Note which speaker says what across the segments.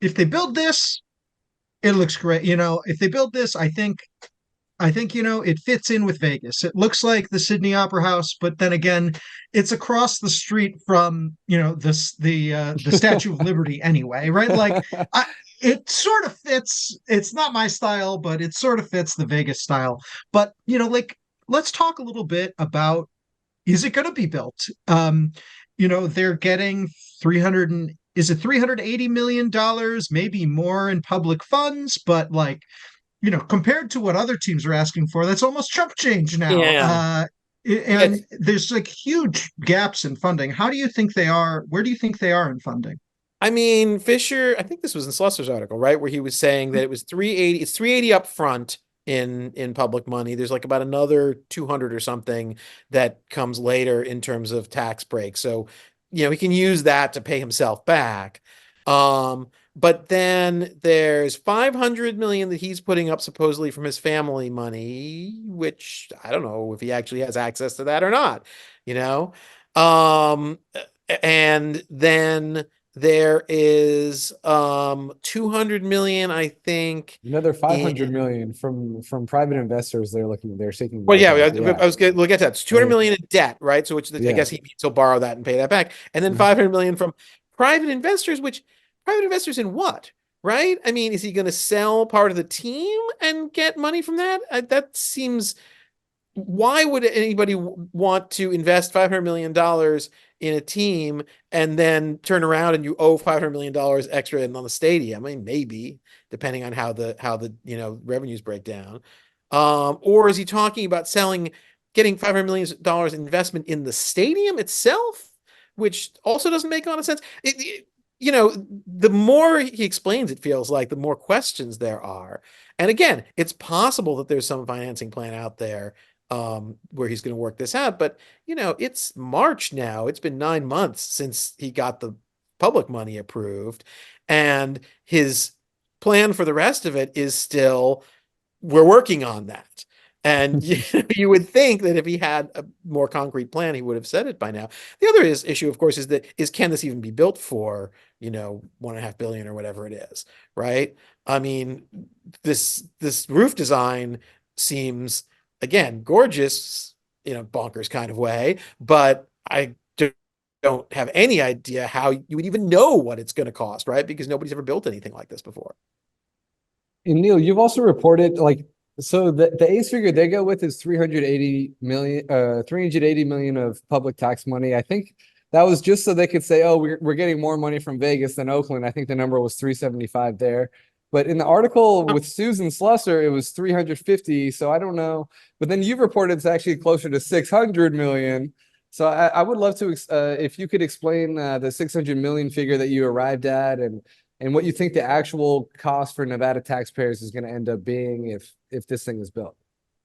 Speaker 1: if they build this, it looks great. If they build this, I think it fits in with Vegas. It looks like the Sydney Opera House, but then again, it's across the street from the Statue of Liberty anyway, right? Like, I, it sort of fits. It's not my style, but it sort of fits the Vegas style. But like, let's talk a little bit about, is it going to be built? They're getting 300 and is it $380 million, maybe more in public funds, but like, compared to what other teams are asking for, that's almost chump change now.
Speaker 2: Yeah.
Speaker 1: And
Speaker 2: Yes.
Speaker 1: there's like huge gaps in funding. How do you think they are? Where do you think they are in funding?
Speaker 2: I mean, Fisher, I think this was in Slusser's article, right? Where he was saying that it was 380, it's 380 up front in public money. There's like about another 200 or something that comes later in terms of tax breaks. So, he can use that to pay himself back. But then there's 500 million that he's putting up supposedly from his family money, which I don't know if he actually has access to that or not, you know? Um, and then there is 200 million, I think,
Speaker 3: Another
Speaker 2: in
Speaker 3: 500 million from private investors. They're seeking
Speaker 2: well,
Speaker 3: like
Speaker 2: yeah,
Speaker 3: a yeah,
Speaker 2: I was going to look at that. It's 200
Speaker 3: right,
Speaker 2: million in debt, right? So which I
Speaker 3: yeah.
Speaker 2: guess he'll borrow that and pay that back. And then 500 million from private investors, which private investors in what? Right? I mean, is he going to sell part of the team and get money from that? That seems why would anybody want to invest $500 million in a team and then turn around and you owe $500 million extra in on the stadium? I mean, maybe depending on how the revenues break down. Or is he talking about getting $500 million investment in the stadium itself, which also doesn't make a lot of sense. The more he explains, it feels like the more questions there are. And again, it's possible that there's some financing plan out there where he's going to work this out. But, it's March now. It's been 9 months since he got the public money approved. And his plan for the rest of it is still, we're working on that. And you would think that if he had a more concrete plan, he would have said it by now. The other issue, of course, is can this even be built for, 1.5 billion or whatever it is, right? I mean, this roof design seems again gorgeous in a bonkers kind of way, but I don't have any idea how you would even know what it's going to cost, right? Because nobody's ever built anything like this before.
Speaker 3: And Neil, you've also reported like so the ace figure they go with is 380 million of public tax money. I think that was just so they could say, oh, we're getting more money from Vegas than Oakland. I think the number was 375 there. But in the article with Susan Slusser, it was 350. So I don't know. But then you've reported it's actually closer to 600 million. So I would love to if you could explain the 600 million figure that you arrived at and what you think the actual cost for Nevada taxpayers is going to end up being if this thing is built.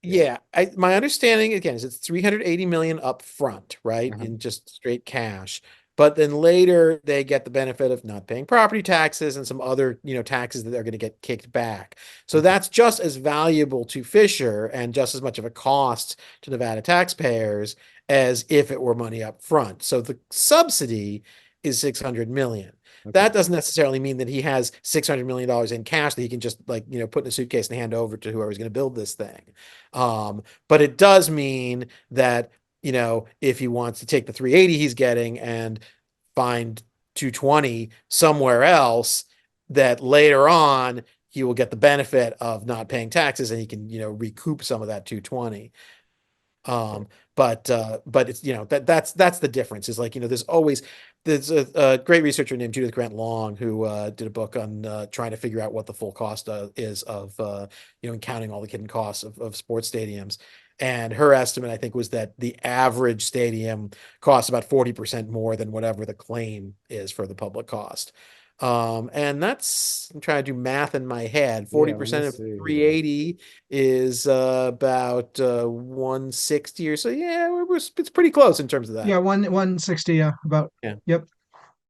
Speaker 3: Yeah.
Speaker 2: Yeah, my understanding again is it's 380 million up front, right?
Speaker 3: Uh-huh.
Speaker 2: In just straight cash. But then later they get the benefit of not paying property taxes and some other, taxes that they're going to get kicked back. So
Speaker 3: Okay.
Speaker 2: that's just as valuable to Fisher and just as much of a cost to Nevada taxpayers as if it were money up front. So the subsidy is 600 million.
Speaker 3: Okay.
Speaker 2: That doesn't necessarily mean that he has $600 million in cash that he can just like, put in a suitcase and hand over to whoever's going to build this thing. But it does mean that, if he wants to take the 380 he's getting and find 220 somewhere else, that later on he will get the benefit of not paying taxes and he can, recoup some of that 220. But it's that's the difference is like there's a great researcher named Judith Grant Long who did a book on trying to figure out what the full cost is of and counting all the hidden costs of sports stadiums. And her estimate, I think, was that the average stadium costs about 40% more than whatever the claim is for the public cost. And I'm trying to do math in my head.
Speaker 3: Yeah, let me
Speaker 2: 40% of
Speaker 3: see here.
Speaker 2: 380 is about 160 or so. Yeah, it's pretty close in terms of
Speaker 1: Yeah,
Speaker 2: that.
Speaker 1: 160. Yeah, about.
Speaker 2: Yeah.
Speaker 1: Yep.